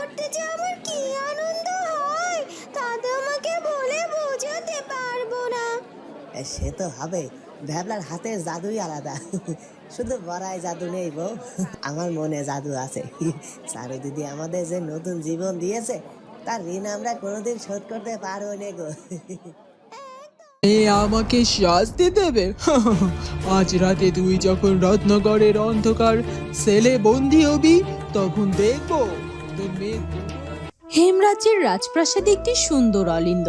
করতে যে আমার কি আনন্দ হয় তা তোমাকে বলে বোঝাতে পারবো না। সে তো হবে, ভ্যাবলার হাতের জাদুই আলাদা। শুধু বড়াই জাদু নেই বউ, আমার মনে জাদু আছে। চারু দিদি আমাদের যে নতুন জীবন দিয়েছে তার ঋণ আমরা কোনোদিন শোধ করতে পারবো না গো। এ আমাকে শাস্তি দেবে? আজ রাতে তুই যখন রত্নগড়ের অন্ধকার সেলে বন্দী হবি তখন দেখবো তোর মেয়ে। হেমরাজ্যের রাজপ্রাসাদে একটি সুন্দর অলিন্দ।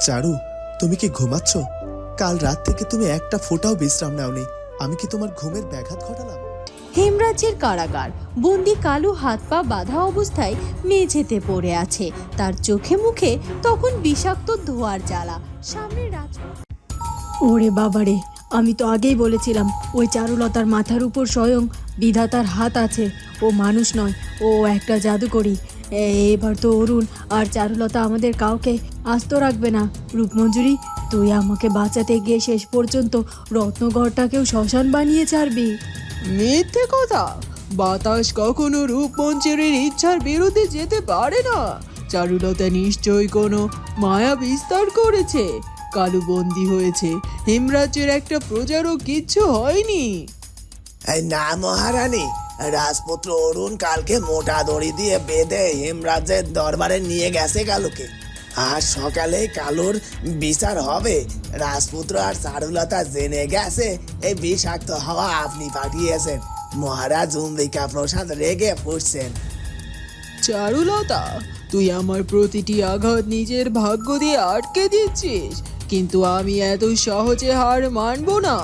চারু, তুমি কি ঘুমাচ্ছ? কাল রাত থেকে তুমি একটা ফোঁটাও বিশ্রাম নাওনি। আমি কি তোমার ঘুমের ব্যাঘাত ঘটালাম? হেমরাজ্যের কারাগার, বন্দি কালু হাত পা বাঁধা অবস্থায় মেঝেতে পড়ে আছে। তার চোখে মুখে তখন বিষাক্ত ধোঁয়ার জ্বালা। সামনে ওরে বাবারে, আমি তো আগেই বলেছিলাম ওই চারুলতার মাথার উপর স্বয়ং বিধাতার হাত আছে। ও মানুষ নয়, ও একটা জাদুকরী। এবার তো অরুণ আর চারুলতা আমাদের কাউকে আস্ত রাখবে না। রূপমঞ্জুরি, তুই আমাকে বাঁচাতে গিয়ে শেষ পর্যন্ত রত্নগড়টাকেও শ্মশান বানিয়ে ছাড়বি। মিথ্যে কথা! বাতাস কখনো রূপমঞ্জুরির ইচ্ছার বিরুদ্ধে যেতে পারে না। চারুলতা নিশ্চয়ই কোনো মায়া বিস্তার করেছে। কালু বন্দী হয়েছে, হেমরাজ্যের একটা প্রজারও কিচ্ছু হয়নি। না মহারানী, রাজপুত্র অরুণ কালকে মোটা দড়ি দিয়ে বেঁধে হেমরাজ্যের দরবারে নিয়ে গেছে কালুকে। আজ সকালে কালুর বিচার হবে। রাজপুত্র আর চারুলতা জেনে গেছে এই বিষাক্ত হাওয়া আপনি পাঠিয়েছেন। মহারাজ অম্বিকা প্রসাদ রেগে ফুটছেন। চারুলতা, তুই আমার প্রতিটি আঘাত নিজের ভাগ্য দিয়ে আটকে দিচ্ছিস, কিন্তু আমি এত সহজে হার মানবো না।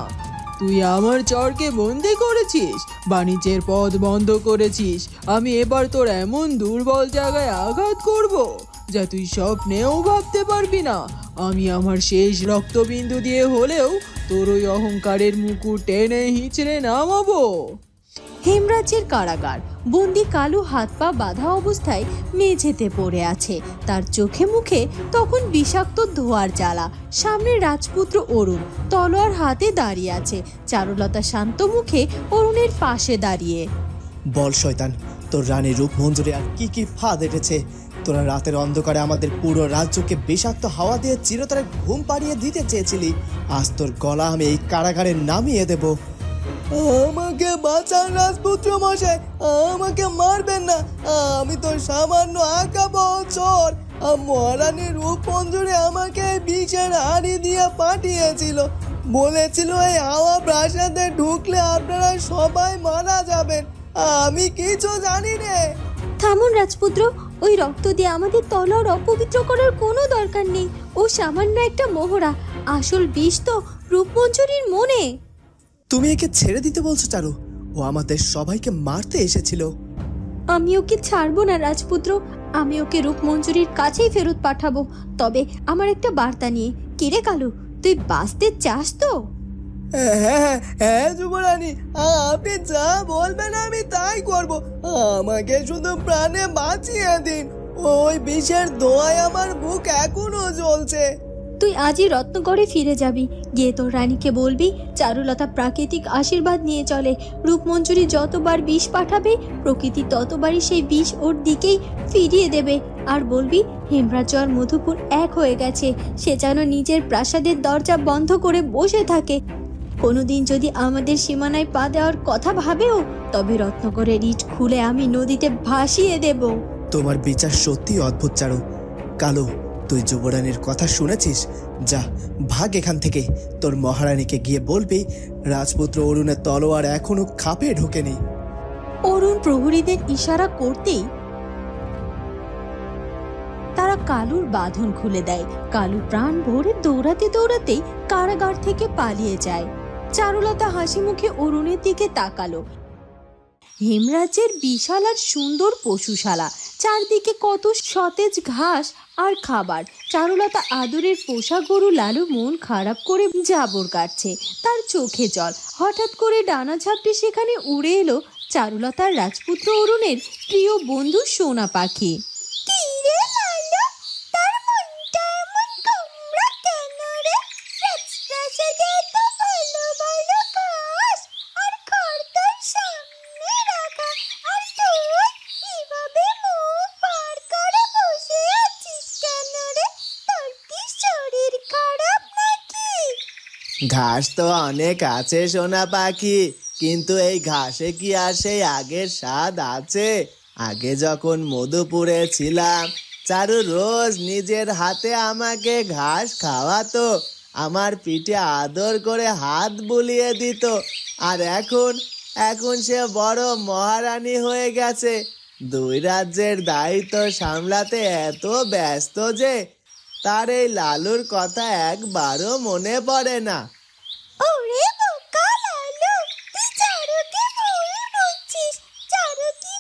তুই আমার চরকে বন্দি করেছিস, বাণিজ্যের পথ বন্ধ করেছিস। আমি এবার তোর এমন দুর্বল জায়গায় আঘাত করব যা তুই স্বপ্নেও ভাবতে পারবি না। আমি আমার শেষ রক্তবিন্দু দিয়ে হলেও তোর ওই অহংকারের মুকুট টেনে হিঁচড়ে নামাবো। হেমরাজ্যের কারাগার, বন্দি কালু হাত পা বাঁধা অবস্থায় মেঝেতে পড়ে আছে। তার চোখে মুখে তখন বিষাক্ত ধোঁয়ার জ্বালা। সামনে রাজপুত্র অরুণ তলোয়ার হাতে দাঁড়িয়ে আছে। চারুলতা শান্ত মুখে অরুণের পাশে দাঁড়িয়ে। বল শয়তান, তোর রানী রূপমঞ্জুরি আর কি কি ফাঁদ এঁটেছে। তোরা রাতের অন্ধকারে আমাদের পুরো রাজ্যকে বিষাক্ত হাওয়া দিয়ে চিরতরে ঘুম পাড়িয়ে দিতে চেয়েছিলি। আজ তোর গলা আমি এই কারাগারে নামিয়ে দেব। আমাকে বাঁচান রাজপুত্র মশাই, আমাকে মারবেন না। আমি তো সামান্য আঁকাবো চোর। মহারানী রূপমঞ্জুরি আমাকে বিষের হাড়ি দিয়ে পাঠিয়েছিল। বলেছিল এই হাওয়া প্রাসাদে ঢুকলে আপনারা সবাই মারা যাবেন। আমি কিছু জানি নে। থামুন রাজপুত্র, ওই রক্ত দিয়ে আমাদের তলোয়ার অপবিত্র করার কোনো দরকার নেই। ও সামান্য একটা মোহরা, আসল বিষ তো রূপমঞ্জুরির মনে। তুমি একে ছেড়ে দিতে বলছো চারু? ও আমাদের সবাইকে মারতে এসেছিল। আমি ওকে ছাড়বো না রাজপুত্র, আমি ওকে রূপমঞ্জুরির কাছেই ফেরত পাঠাবো। তবে আমার একটা বার্তা নিয়ে। কিরে কালু, তুই বাঁচতে চাস তো? হ্যাঁ হ্যাঁ যুবরানী, আপনি যা বলবেন আমি তাই করব। আমাকে শুধু প্রাণে বাঁচিয়ে দিন। ওই বিষের দোয়ায় আমার বুক এখনো জ্বলছে। তুই আজই রত্নগড়ে ফিরে যাবি। গিয়ে তোর রানীকে বলবি চারুলতা প্রাকৃতিক আশীর্বাদ নিয়ে চলে। রূপমঞ্জুরি যতবার বিষ পাঠাবে প্রকৃতি ততবারই সেই বিষ ওর দিকেই ফিরিয়ে দেবে। আর বলবি হেমরাজ্য আর মধুপুর এক হয়ে গেছে। সে যেন নিজের প্রাসাদের দরজা বন্ধ করে বসে থাকে। কোনোদিন যদি আমাদের সীমানায় পা দেওয়ার কথা ভাবেও, তবে রত্নগড়ের ইট খুলে আমি নদীতে ভাসিয়ে দেব। তোমার বিচার সত্যি অদ্ভুত চারু। কালু, তুই যুবরানীর কথা শুনেছিস? যা, ভাগ এখান থেকে। তোর মহারানীকে গিয়ে বলবি রাজপুত্র অরুণের তলোয়ার এখনো খাপে ঢোকেনি। অরুণ প্রহরীদের ইশারা করতেই তারা কালুর বাঁধন খুলে দেয়। কালু প্রাণ ভরে দৌড়াতে দৌড়াতেই কারাগার থেকে পালিয়ে যায়। চারুলতা হাসি মুখে অরুণের দিকে তাকালো। হেমরাজ্যের বিশাল আর সুন্দর পশুশালা, চারদিকে কত সতেজ ঘাস আর খাবার। চারুলতা আদরের পোষা গরু লালু মন খারাপ করে জাবর কাটছে, তার চোখে জল। হঠাৎ করে ডানা ঝাপটে সেখানে উড়ে এলো চারুলতার রাজপুত্র অরুণের প্রিয় বন্ধু সোনা পাখি। ঘাস তো অনেক আছে সোনা পাখি, কিন্তু এই ঘাসে কি আর সেই আগের স্বাদ আছে? আগে যখন মধুপুরে ছিলাম, চারু রোজ নিজের হাতে আমাকে ঘাস খাওয়াতো, আমার পিঠে আদর করে হাত বুলিয়ে দিত। আর এখন এখন সে বড় মহারানী হয়ে গেছে, 2 রাজ্যের দায়িত্ব সামলাতে এত ব্যস্ত যে তার এই লালুর কথা একবারও মনে পড়ে না। ওরে বোকা লালু, তুই চারুকে ভুল বুঝছিস। চারু কি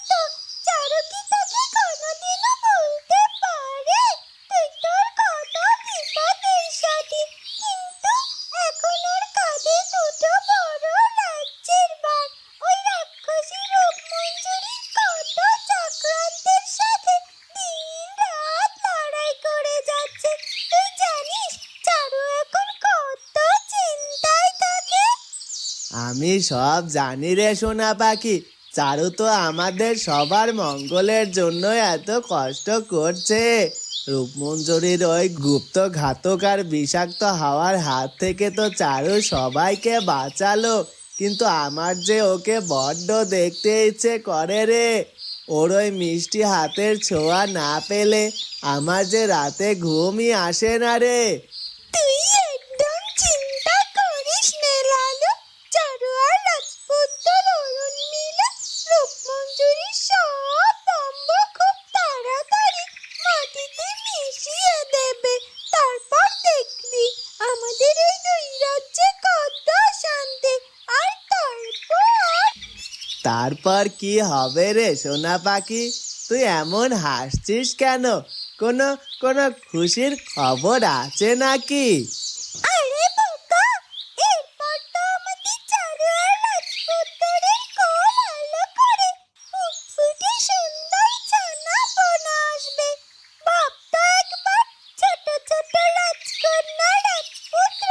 তোকে কোনোদিনও বলতে পারে? তুই তোর কত বিপদের সাথী, কিন্তু এখন ওর কাঁধে 2টো বড় রাজ্যের ভার। ওই রাক্ষসী রূপমঞ্জুরি কত চক্রান্তের সাথে দিন রাত লড়াই করে যাচ্ছে। তুই জানিস চারু এখন কত চিন্তায় থাকে? আমি সব জানি রে সোনা পাখি, চারু তো আমাদের সবার মঙ্গলের জন্য এত কষ্ট করছে। রূপমঞ্জুরির ওই গুপ্ত ঘাতক আর বিষাক্ত হাওয়ার হাত থেকে তো চারু সবাইকে বাঁচালো, কিন্তু আমার যে ওকে বড্ড দেখতে ইচ্ছে করে রে। ওর ওই মিষ্টি হাতের ছোঁয়া না পেলে আমার যে রাতে ঘুমই আসে না রে। তুই একদম চিন্তা করিস নে লালু, চারু আর রাজপুত্র অরুণ মিলে রূপমঞ্জুরির সব বম্ব খুব তাড়াতাড়ি মাটিতে মিশিয়ে দেবে। তারপর দেখবি আমাদের এই 2 রাজ্যে কত শান্তি। আর তারপর কি হবে রে সোনা পাখি? তুই এমন হাসছিস কেন? কোনো কোনো খুশির খবর আছে নাকি? আরে বোকা, এরপর তো আমাদের চারু আর রাজপুত্রের কোল আলো করে ফুটফুটে সুন্দর ছানা পোনা আসবে। ভাব তো একবার, ছোট ছোট রাজকন্যা রাজপুত্র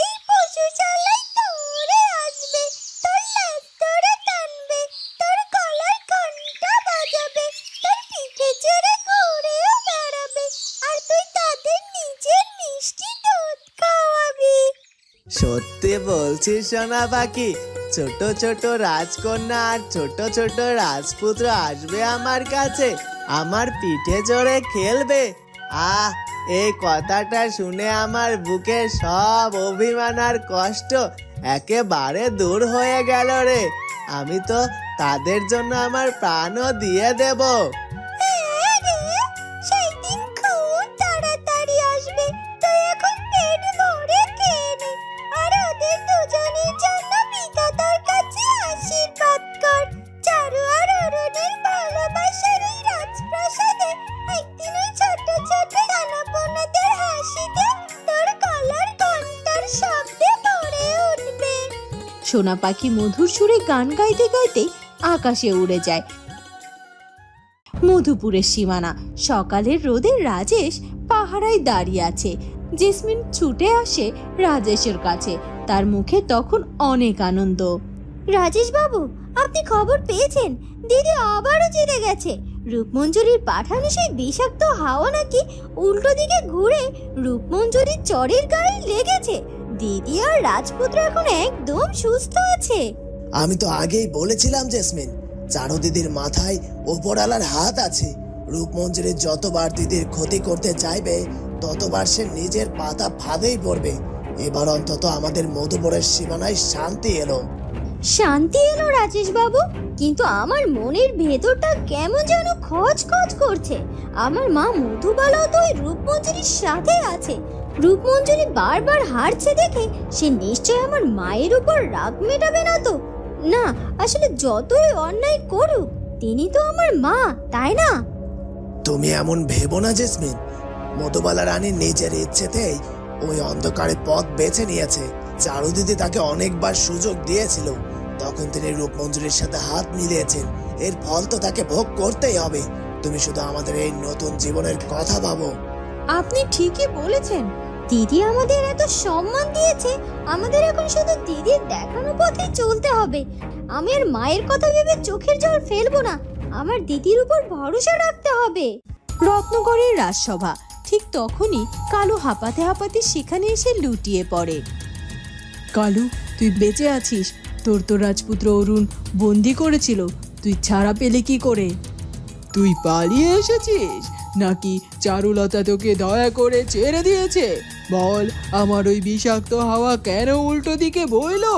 এই পশুশালায় দৌড়ে আসবে, তোর লেজ ধরে টানবে, তোর গলার ঘন্টা বাজাবে, তোর পিঠে চড়ে ঘুরেও বেড়াবে, আর তুই তাদের নিজের মিষ্টি দুধ খাওয়াবি। সত্যি বলছিস সোনা পাখি? ছোট ছোট রাজকন্যা আর ছোট ছোট রাজপুত্র আসবে আমার কাছে, আমার পিঠে চড়ে খেলবে? আহ, এই কথাটা শুনে আমার বুকে সব অভিমান আর কষ্ট একেবারে দূর হয়ে গেল রে। আমি তো তাদের জন্য আমার প্রাণও দিয়ে দেব। সেই দিন খুব তাড়াতাড়ি আসবে, তুই এখন পেট ভরে খেয়ে নে, আর ওদের দুজনের জন্য বিধাতার কাছে আশীর্বাদ কর। চারু আর অরুণের ভালোবাসার এই রাজপ্রাসাদে একদিন ওই ছোট ছোট দানবদের হাসিতে তোর গলার ঘন্টার শব্দে ভরে উঠবে। সোনা পাখি মধুর সুরে গান গাইতে গাইতে আকাশে উড়ে যায়। মধুপুরের সীমানা, সকালের রোদে রাজেশ পাহারায় দাঁড়িয়ে আছে। জেসমিন ছুটে আসে রাজেশের কাছে, তার মুখে তখন অনেক আনন্দ। রাজেশ বাবু, আপনি খবর পেয়েছেন? দিদি আবারও জিতে গেছে। রূপমঞ্জুরির পাঠানো সেই বিষাক্ত হাওয়া নাকি উল্টো দিকে ঘুরে রূপমঞ্জুরির চরের গায়ে লেগেছে। দিদি আর রাজপুত্র এখন একদম সুস্থ আছে। আমি তো আগেই বলেছিলাম জেসমিন, চারু দিদির মাথায় ওপরওয়ালার হাত আছে। রূপমঞ্জুরি যতবার দিদির ক্ষতি করতে চাইবে ততবার সে নিজের পাতা ফাঁদেই পড়বে। এবার অন্তত আমাদের মধুপুরের সীমানায় শান্তি এলো। শান্তি এলো রাজেশ বাবু, কিন্তু আমার মনের ভেতরটা কেমন যেন খচখচ করছে। আমার মা মধুবালাও তো ওই রূপমঞ্জুরির সাথে আছে। রূপমঞ্জুরি বারবার হারছে দেখে সে নিশ্চয় আমার মায়ের উপর রাগ মেটাবে না তো? না, আসলে যতই অন্যায় করুক তিনি তো আমার মা, তাই না? তুমি এমন ভেবো না জেসমিন, মধুবালা রানী নিজের ইচ্ছেতেই ওই অন্ধকারে পথ বেছে নিয়েছে। চারু দিদি তাকে অনেকবার সুযোগ দিয়েছিল, তখন তিনি রূপমঞ্জুরির সাথে হাত মিলিয়েছেন। এর ফল তো তাকে ভোগ করতেই হবে। তুমি শুধু আমাদের এই নতুন জীবনের কথা ভাবো। আপনি ঠিকই বলেছেন। দিদি আমাদের এত সম্মান দিয়েছে, আমাদের এখন শুধু দিদির দেখানো পথে চলতে হবে। আমি আর মায়ের কথা ভেবে চোখের জল ফেলবো না, আমার দিদির উপর ভরসা রাখতে হবে। রত্নগড়ের রাজসভা, ঠিক তখনই কালু হাঁপাতে হাঁপাতে সেখানে এসে লুটিয়ে পড়ে। কালু, তুই বেঁচে আছিস? তোর তো রাজপুত্র অরুণ বন্দি করেছিল, তুই ছাড়া পেলে কি করে? তুই পালিয়ে এসেছিস নাকি চারুলতা তোকে দয়া করে ছেড়ে দিয়েছে? বল, আমার ওই বিষাক্ত হাওয়া কেন উল্টো দিকে বইলো?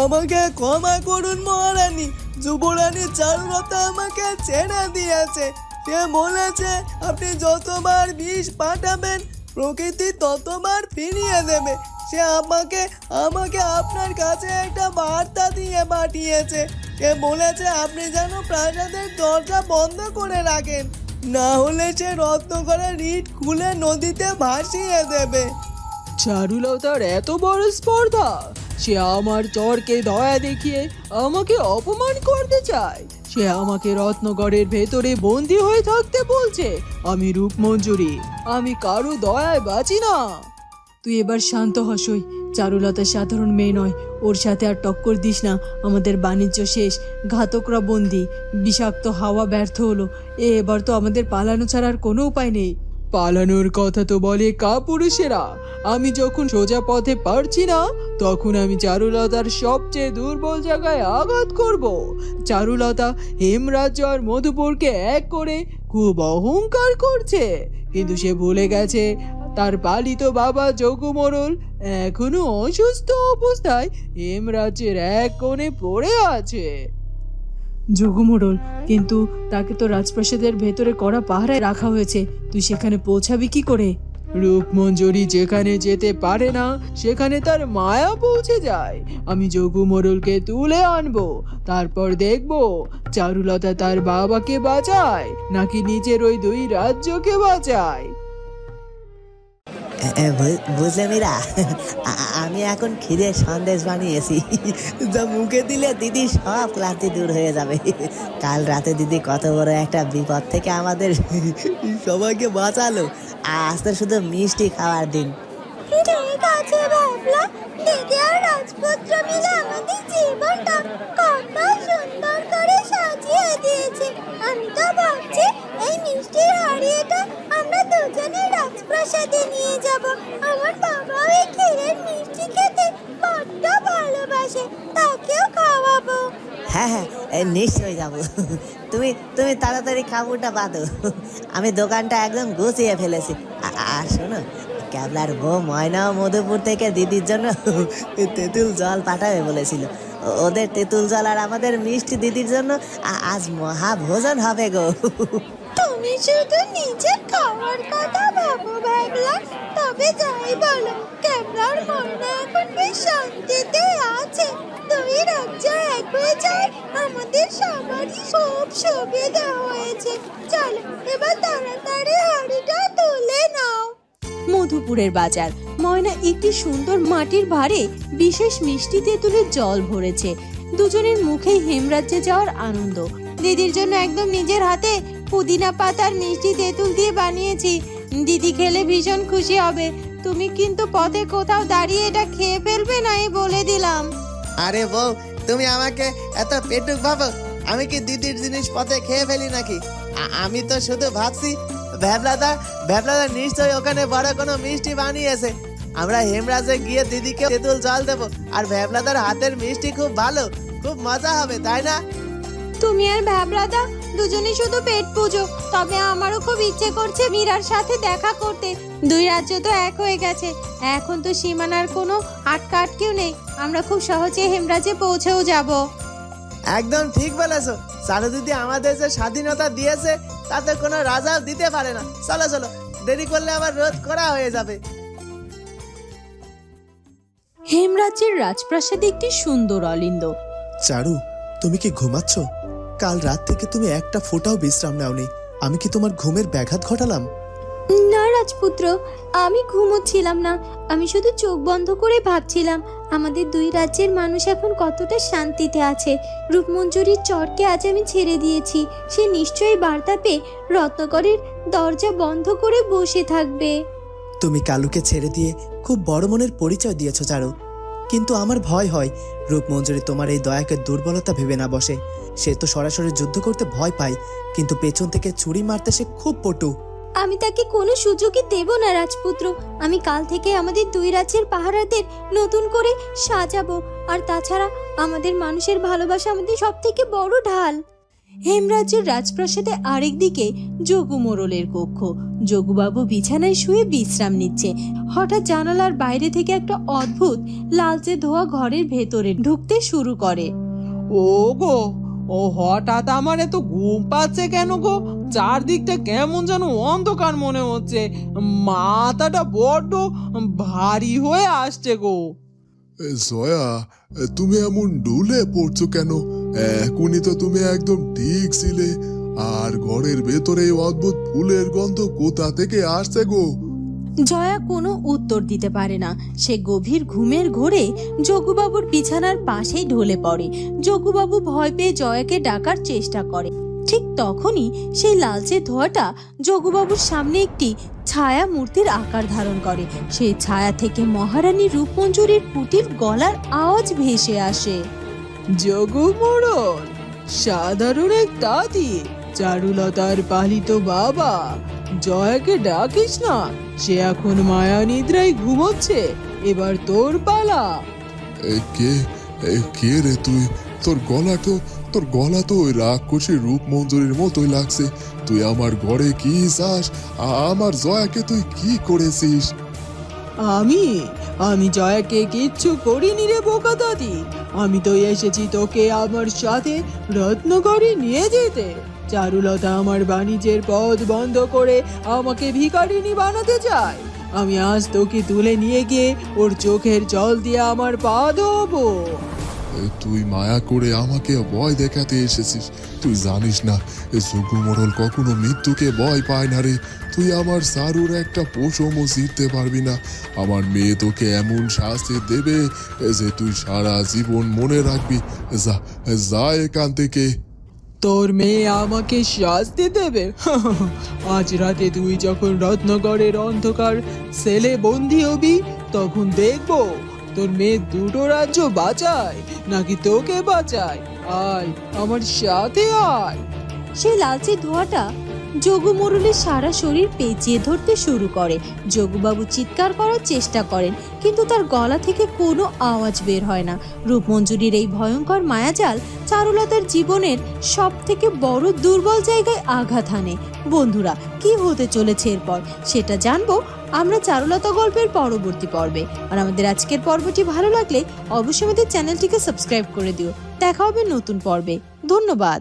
আমাকে ক্ষমা করুন মহারানী, যুবরানী চারুলতা আমাকে ছেড়ে দিয়েছে। সে বলেছে আপনি যতবার বিষ পাঠাবেন প্রকৃতি ততবার ফিরিয়ে দেবে। সে আমাকে আমাকে আপনার কাছে একটা বার্তা দিয়ে পাঠিয়েছে। সে বলেছে আপনি যেন প্রাসাদের দরজা বন্ধ করে রাখেন, না হলে সে রত্নকরের ইট খুলে নদীতে ভাসিয়ে দেবে। চারুলতার এত বড় স্পর্ধা! সে আমার চরকে দয়া দেখিয়ে আমাকে অপমান করতে চায়। সে আমাকে রত্নগড়ের ভেতরে বন্দি হয়ে থাকতে বলছে। আমি রূপমঞ্জুরি, আমি কারো দয়ায় বাঁচি না। তুই এবার শান্ত হসই। চারুলতা সাধারণ মেয়ে নয়, ওর সাথে আর টক্কর দিস না। আমাদের বাণিজ্য শেষ, ঘাতকরা বন্দি, বিষাক্ত হাওয়া ব্যর্থ হলো। এবার তো আমাদের পালানো ছাড়া আর কোনো উপায় নেই। পালানোর কথা তো বলে কাপুরুষেরা। আমি যখন সোজা পথে পারছি না, তখন আমি চারুলতার সবচেয়ে দুর্বল জায়গায় আঘাত করব। চারুলতা হেমরাজ্য আর মধুপুরকে এক করে খুব অহংকার করছে, কিন্তু সে ভুলে গেছে তার পালিত বাবা যোগু মোড়ল এখনো অসুস্থ অবস্থায় হেমরাজ্যের এক কোণে পড়ে আছে। যোগু মোড়ল, কিন্তু তাকে তো রাজপ্রাসাদের ভেতরে কড়া পাহারায় রাখা হয়েছে। তুই সেখানে পৌঁছাবি কি করে? রূপমঞ্জরি যেখানে যেতে পারে না সেখানে তার মায়া পৌঁছে যায়। আমি যোগু মোড়লকে তুলে আনবো, তারপর দেখবো চারুলতা তার বাবাকে বাঁচায় নাকি নিজের ওই দুই রাজ্যকে বাঁচায়। বুঝলে মীরা, আমি এখন খিদে সন্দেশ বানিয়েছি, যা মুখে দিলে দিদি সব ক্লান্তি দূর হয়ে যাবে। কাল রাতে দিদি কত বড় একটা বিপদ থেকে আমাদের সবাইকে বাঁচালো। আজ তো শুধু মিষ্টি খাওয়ার দিন। ঠিক আছে বাবলা, দিদি আর রাজপুত্র মিলে আমাদের জীবনটা কত সুন্দর করে সাজিয়ে দিয়েছে। আমি তো ভাবছি এই মিষ্টির হাড়িটা আমরা দুজনে রাজপ্রাসাদে নিয়ে যাব। আমার বাবা এই ক্ষীরের মিষ্টি খেতে বড্ড ভালোবাসে, তাকেও খাওয়াবো। হ্যাঁ হ্যাঁ, নিশ্চয়ই যাবো। তুমি তুমি তাড়াতাড়ি খাবারটা বাঁধো, আমি দোকানটা একদম গুছিয়ে ফেলেছি। আর শোনো, ক্যাবলার বউ ময়নাও মধুপুর থেকে দিদির জন্য তেঁতুল জল পাঠাবে বলেছিল। ওদের তেঁতুল জল আর আমাদের মিষ্টি দিদির জন্য আজ মহা ভোজন হবে গো। তুমি শুধু নিজের খাওয়ার কথা ভাবো ভাবলা। তবে যাই বলো, ক্যাবলার মনে এখন বেশ শান্তিতে আছে। দুই রাজ্য এক হয়ে যায়, আমাদের সবারই খুব সুবিধা হয়েছে। চলো এবার তাড়াতাড়ি হাড়িটা তুলে নাও। মধুপুরের বাজার। ময়না একটি সুন্দর মাটির ভারে বিশেষ মিষ্টি তেঁতুলের জল ভরেছে। দুজনের মুখেই হেমরাজ্যে যাওয়ার আনন্দ। দিদির জন্য একদম নিজের হাতে পুদিনা পাতার মিষ্টি তেঁতুল দিয়ে বানিয়েছি। দিদি খেলে ভীষণ খুশি হবে। তুমি কিন্তু পথে কোথাও দাঁড়িয়ে এটা খেয়ে ফেলবে না, এই বলে দিলাম। আরে বউ, তুমি আমাকে এত পেটুক ভাবো? আমি কি দিদির জিনিস পথে খেয়ে ফেলি নাকি? আমি তো শুধু ভাবছি ভ্যাবলাদা নিশ্চয়ই ওখানে বড় কোনো মিষ্টি বানিয়েছে। আমরা হেমরাজে গিয়ে দিদিকে তেঁতুল জল দেবো, আর ভ্যাবলাদার হাতের মিষ্টি খুব ভালো, খুব মজা হবে, তাই না? তুমি আর ভ্যাবলাদা দুজনে শুধু পেট পুজো, তবে আমারও খুব ইচ্ছে করছে মীরার সাথে দেখা করতে। দুই রাজ্য তো এক হয়ে গেছে, এখন তো সীমানার কোনো আটকেও নেই। আমরা খুব সহজে হেমরাজে পৌঁছেও যাব। একদম ঠিক বলেছো। চারু দিদি আমাদের যে স্বাধীনতা দিয়েছে তাতে কোনো রাজাও দিতে পারে না। চলো চলো, দেরি করলে আবার রোধ করা হয়ে যাবে। হেমরাজ্যের রাজপ্রাসাদে একটি সুন্দর অলিন্দ। চারু, তুমি কি ঘুমাচ্ছ? কাল রাত থেকে তুমি একটা ফোঁটাও বিশ্রাম নাওনি। আমি কি তোমার ঘুমের ব্যাঘাত ঘটালাম? না রাজপুত্র, আমি ঘুমোচ্ছিলাম না। আমি শুধু চোখ বন্ধ করে ভাবছিলাম আমাদের দুই রাজ্যের মানুষ এখন কতটা শান্তিতে আছে। রূপমঞ্জুরির চরকে আজ আমি ছেড়ে দিয়েছি। সে নিশ্চয়ই বার্তা পেয়ে রত্নকরের দরজা বন্ধ করে বসে থাকবে। তুমি কালুকে ছেড়ে দিয়ে খুব বড় মনের পরিচয় দিয়েছ চারু, কিন্তু আমার ভয় হয় রূপমঞ্জুরি তোমার এই দয়াকে দুর্বলতা ভেবে না বসে। সে তো সরাসরি যুদ্ধ করতে ভয় পায়, কিন্তু পেছন থেকে ছুরি মারতে সে খুব পটু। আমি তাকে কোনো সুযোগই দেব না রাজপুত্র। আমি কাল থেকে আমাদের দুই রাজ্যের পাহারাদের নতুন করে সাজাবো। আর তাছাড়া আমাদের মানুষের ভালোবাসা আমাদের সব থেকে বড় ঢাল। হেমরাজ্যের রাজপ্রাসাদে আরেক দিকে যোগু মোড়লের কক্ষ। যোগুবাবু বিছানায় শুয়ে বিশ্রাম নিচ্ছে। হঠাৎ জানালার বাইরে থেকে একটা অদ্ভুত লালচে ধোয়া ঘরের ভেতরে ঢুকতে শুরু করে। ও গো, ও হঠাৎ আমার এত ঘুম পাচ্ছে কেন গো? চারদিকটা কেমন যেন অন্ধকার মনে হচ্ছে, মাথাটা বড্ড ভারী হয়ে আসছে গো। জয়া, তুমি এমন ডুলে পড়ছো কেন? এখনই তো তুমি একদম ঠিক ছিলে। আর ঘরের ভেতরে এই অদ্ভুত ফুলের গন্ধ কোথা থেকে আসছে গো? জয়া কোনো উত্তর দিতে পারে না। সে গভীর ঘুমের ঘোরে যোগুবাবুর বিছানার পাশেই ঢলে পড়ে। যোগুবাবু ভয় পেয়ে জয়াকে ডাকার চেষ্টা করে। ঠিক তখনই সেই লালচে ধোঁয়াটা যোগুবাবুর সামনে একটি ছায়া মূর্তির আকার ধারণ করে। সেই ছায়া থেকে মহারানী রূপমঞ্জুরির পুটির গলার আওয়াজ ভেসে আসে। যোগু মোড়ল, সাধারণ এক দাদি, চারুলতার পালিত বাবা। জয়াকে ডাকিস না, সে এখন মায়া নিদ্রায় ঘুমোচ্ছে। এবার তোর পালা। কে রে তুই? তোর গলা তো ওই রাক্ষসী রূপমঞ্জুরির মতোই লাগছে। তুই আমার ঘরে কি চাস? আমার জয়াকে তুই কি করেছিস? আমি জয়াকে কিচ্ছু করিনি রে বোকা দাদি। আমি তো এসেছি তোকে আমার সাথে রত্নগড়ে নিয়ে যেতে। চারুলতা আমার বাণিজ্যের পথ বন্ধ করে আমাকে ভিখারিনী বানাতে চায়। আমি আজ তোকে তুলে নিয়ে গিয়ে ওর চোখের জল দিয়ে আমার পা ধোবো। তুই মায়া করে আমাকে ভয় দেখাতে এসেছিস। তুই জানিস না, যোগু মোড়ল কখনো মৃত্যুকে ভয় পায় না রে। তুই আমার সারুর একটা পশমও ছিঁড়তে পারবি না। আমার মেয়ে তোকে এমন শাস্তি দেবে যে তুই সারা জীবন মনে রাখবি। যা যা এখান থেকে। তোর মেয়ে আমাকে শাস্তি দেবে? আজ রাতে তুই যখন রত্নগড়ের অন্ধকার সেলে বন্দী হবি, তখন দেখবো তোর মেয়ে দুটো রাজ্য বাঁচায় নাকি তোকে বাঁচায়। আয় আমার সাথে আয়। সেই লালচে ধোঁয়াটা যোগু মোড়লের সারা শরীর পেঁচিয়ে ধরতে শুরু করে। যোগুবাবু চিৎকার করার চেষ্টা করেন, কিন্তু তার গলা থেকে কোনো আওয়াজ বের হয় না। রূপমঞ্জুরির এই ভয়ঙ্কর মায়াজাল চারুলতার জীবনের সব থেকে বড় দুর্বল জায়গায় আঘাত হানে। বন্ধুরা, কি হতে চলেছে এরপর সেটা জানবো আমরা চারুলতা গল্পের পরবর্তী পর্বে। আর আমাদের আজকের পর্বটি ভালো লাগলে অবশ্যই আমাদের চ্যানেলটিকে সাবস্ক্রাইব করে দিও। দেখা হবে নতুন পর্বে। ধন্যবাদ।